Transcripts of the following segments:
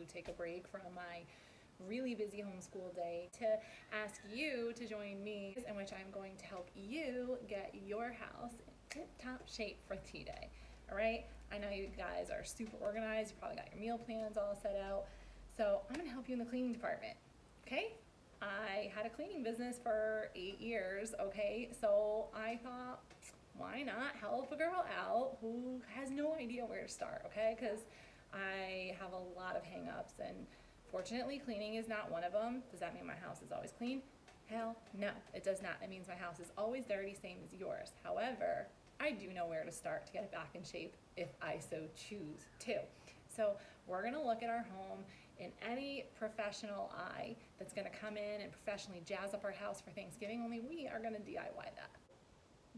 take a break from my really busy homeschool day to ask you to join me, in which I'm going to help you get your house in tip-top shape for tea day. All right, I know you guys are super organized, you probably got your meal plans all set out, so I'm gonna help you in the cleaning department, okay? I had a cleaning business for 8 years, okay? So I thought, why not help a girl out who has no idea where to start, okay? Because I have a lot of hang-ups, and fortunately cleaning is not one of them. Does that mean my house is always clean? Hell no, it does not. It means my house is always dirty, same as yours. However, I do know where to start to get it back in shape if I so choose to. So we're gonna look at our home in any professional eye that's gonna come in and professionally jazz up our house for Thanksgiving, only we are gonna DIY that.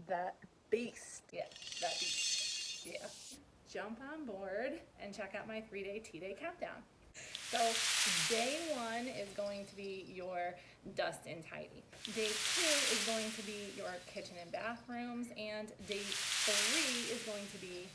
That beast. Yeah, that beast. Yeah. Jump on board and check out my 3-day tea day countdown. So day 1 is going to be your dust and tidy. Day 2 is going to be your kitchen and bathrooms, and day 3 is going to be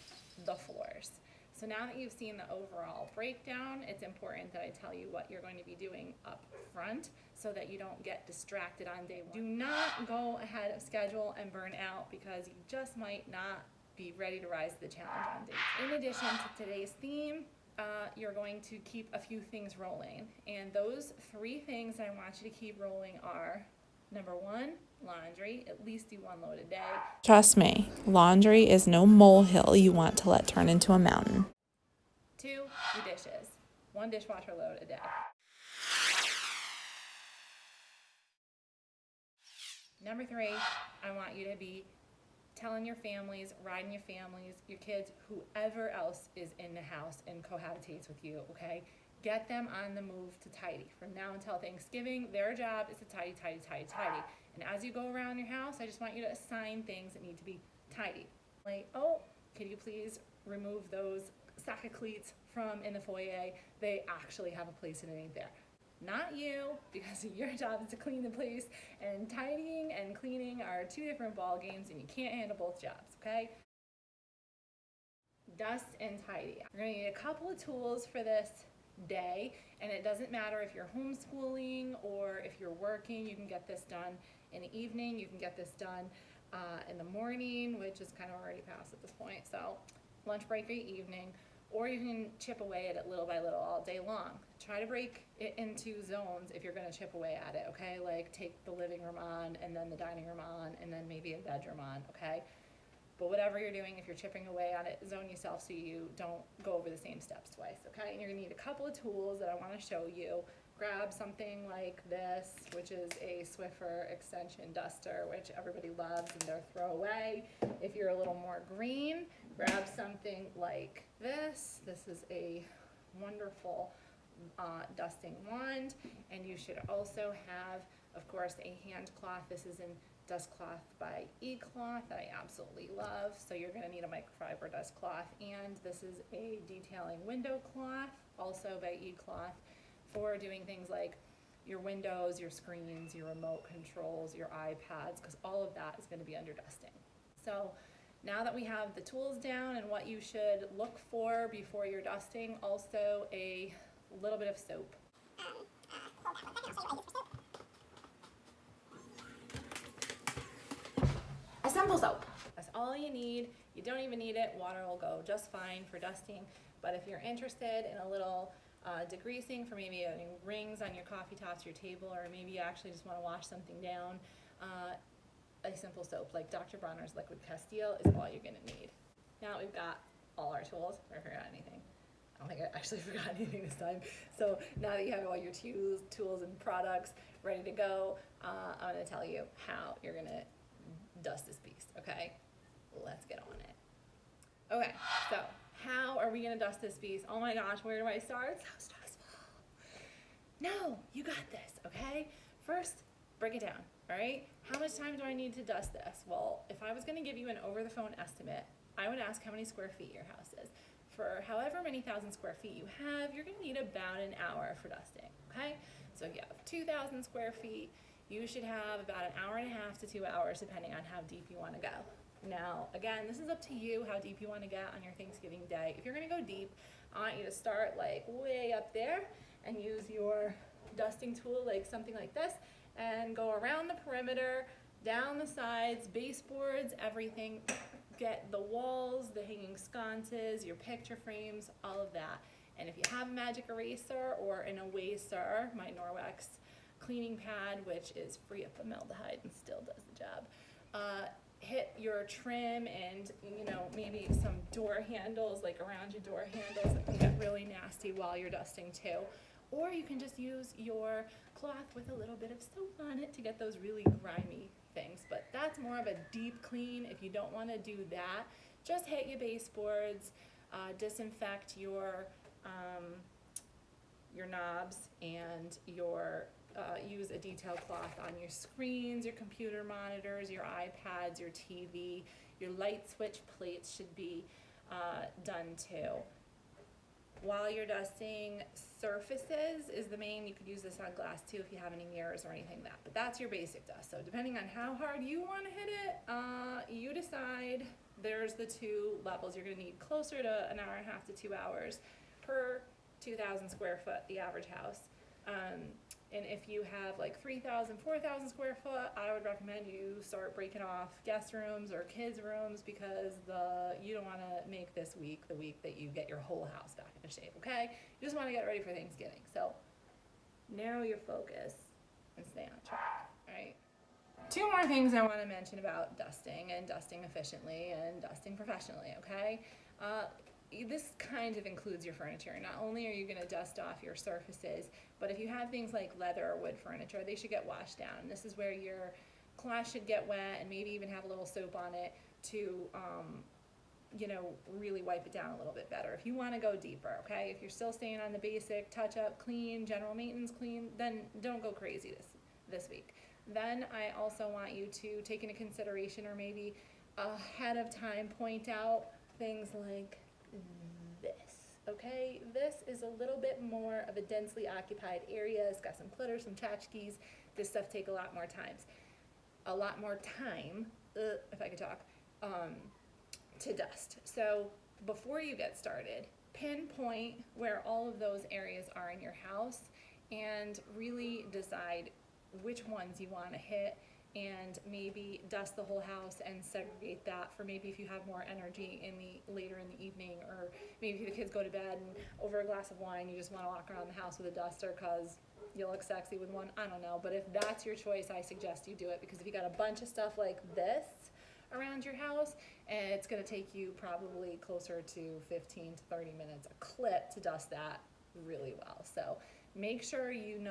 the floors. So now that you've seen the overall breakdown, it's important that I tell you what you're going to be doing up front so that you don't get distracted on day 1. Do not go ahead of schedule and burn out, because you just might not be ready to rise to the challenge on day 2. In addition to today's theme, you're going to keep a few things rolling, and those 3 things that I want you to keep rolling are: number 1, laundry. At least do 1 load a day. Trust me, laundry is no molehill you want to let turn into a mountain. 2, your dishes. 1 dishwasher load a day. Number 3, I want you to be telling your families, riding your families, your kids, whoever else is in the house and cohabitates with you, okay? Get them on the move to tidy. From now until Thanksgiving, their job is to tidy, tidy, tidy, tidy. And as you go around your house, I just want you to assign things that need to be tidied. Like, oh, could you please remove those sock of cleats from in the foyer? They actually have a place underneath there. Not you, because your job is to clean the place, and tidying and cleaning are 2 different ball games, and you can't handle both jobs, okay? Dust and tidy. You're gonna need a couple of tools for this day, and it doesn't matter if you're homeschooling or if you're working. You can get this done in the evening, you can get this done in the morning, which is kind of already past at this point, so lunch break or evening. Or you can chip away at it little by little all day long. Try to break it into zones if you're gonna chip away at it, okay? Like take the living room on, and then the dining room on, and then maybe a bedroom on, okay? But whatever you're doing, if you're chipping away at it, zone yourself so you don't go over the same steps twice, okay? And you're gonna need a couple of tools that I wanna show you. Grab something like this, which is a Swiffer extension duster, which everybody loves and they're throwaway. If you're a little more green, grab something like this. This is a wonderful dusting wand, and you should also have, of course, a hand cloth. This is in Dust Cloth by eCloth that I absolutely love. So you're going to need a microfiber dust cloth, and this is a detailing window cloth, also by eCloth, for doing things like your windows, your screens, your remote controls, your iPads, because all of that is going to be under dusting. So now that we have the tools down and what you should look for before you're dusting, also a little bit of soap. A simple soap. That's all you need. You don't even need it. Water will go just fine for dusting. But if you're interested in a little degreasing for maybe rings on your coffee tops, your table, or maybe you actually just want to wash something down, a simple soap like Dr. Bronner's Liquid Castile is all you're going to need. Now we've got all our tools. If I forgot anything. I don't think I actually forgot anything this time. So now that you have all your tools and products ready to go, I'm going to tell you how you're going to dust this piece, okay? Let's get on it. Okay, so how are we going to dust this piece? Oh my gosh, where do I start? So stressful. No, you got this, okay? First, break it down, all right? How much time do I need to dust this? Well, if I was going to give you an over-the-phone estimate, I would ask how many square feet your house is. For however many thousand square feet you have, you're going to need about an hour for dusting, okay? So if you have 2,000 square feet, you should have about an hour and a half to 2 hours, depending on how deep you want to go. Now, again, this is up to you how deep you want to get on your Thanksgiving day. If you're going to go deep, I want you to start like way up there and use your dusting tool like something like this and go around the perimeter, down the sides, baseboards, everything. Get the walls, the hanging sconces, your picture frames, all of that. And if you have a magic eraser or an eraser, my Norwex cleaning pad, which is free of formaldehyde and still does the job, hit your trim and, you know, maybe some door handles, like around your door handles that can get really nasty while you're dusting too. Or you can just use your cloth with a little bit of soap on it to get those really grimy things. But that's more of a deep clean. If you don't want to do that, just hit your baseboards, disinfect your knobs, and use a detail cloth on your screens, your computer monitors, your iPads, your TV. Your light switch plates should be done too. While you're dusting, surfaces is the main. You could use this on glass too if you have any mirrors or anything like that. But that's your basic dust. So depending on how hard you want to hit it, you decide. There's the two levels. You're going to need closer to an hour and a half to 2 hours per 2,000 square foot, the average house. And if you have like 3,000, 4,000 square foot, I would recommend you start breaking off guest rooms or kids' rooms because you don't want to make this week the week that you get your whole house back into shape, okay? You just want to get ready for Thanksgiving. So narrow your focus and stay on track, all right? Two more things I want to mention about dusting and dusting efficiently and dusting professionally, okay? This kind of includes your furniture. Not only are you going to dust off your surfaces, but if you have things like leather or wood furniture, they should get washed down. This is where your cloth should get wet and maybe even have a little soap on it to, you know, really wipe it down a little bit better. If you want to go deeper, okay? If you're still staying on the basic touch-up, clean, general maintenance clean, then don't go crazy this week. Then I also want you to take into consideration or maybe ahead of time point out things like this, okay? This is a little bit more of a densely occupied area. It's got some clutter, some tchotchkes. This stuff take a lot more time, if I could talk, to dust. So before you get started, pinpoint where all of those areas are in your house and really decide which ones you want to hit, and maybe dust the whole house and segregate that for maybe if you have more energy later in the evening, or maybe if the kids go to bed and over a glass of wine you just want to walk around the house with a duster because you look sexy with one. I don't know, but if that's your choice, I suggest you do it, because if you got a bunch of stuff like this around your house, it's going to take you probably closer to 15 to 30 minutes a clip to dust that really well. So make sure you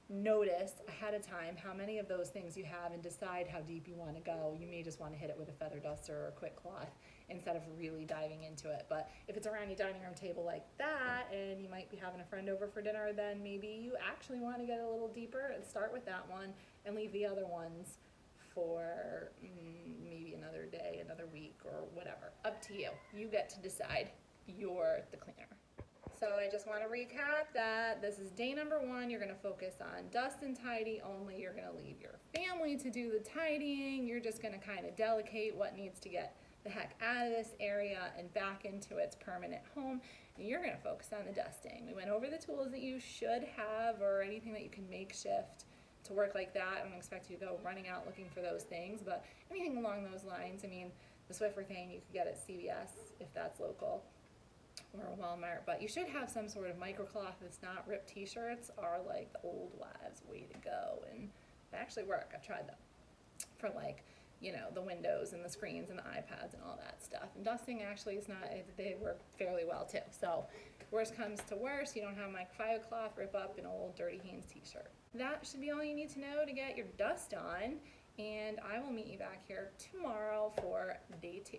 notice ahead of time how many of those things you have and decide how deep you want to go. You may just want to hit it with a feather duster or a quick cloth instead of really diving into it. But if it's around your dining room table like that and you might be having a friend over for dinner, then maybe you actually want to get a little deeper and start with that one and leave the other ones for maybe another day, another week, or whatever. Up to you. You get to decide. You're the cleaner. So I just want to recap that this is day number 1. You're going to focus on dust and tidy only. You're going to leave your family to do the tidying. You're just going to kind of delegate what needs to get the heck out of this area and back into its permanent home. And you're going to focus on the dusting. We went over the tools that you should have or anything that you can makeshift to work like that. I don't expect you to go running out looking for those things, but anything along those lines. I mean, the Swiffer thing you could get at CVS if that's local, or Walmart, but you should have some sort of microcloth that's not ripped. T-shirts are like the old wives' way to go, and they actually work. I've tried them for, like, you know, the windows and the screens and the iPads and all that stuff. And dusting actually is not, they work fairly well too. So worst comes to worst, you don't have microfiber cloth rip up an old dirty Hanes t-shirt. That should be all you need to know to get your dust on, and I will meet you back here tomorrow for day 2.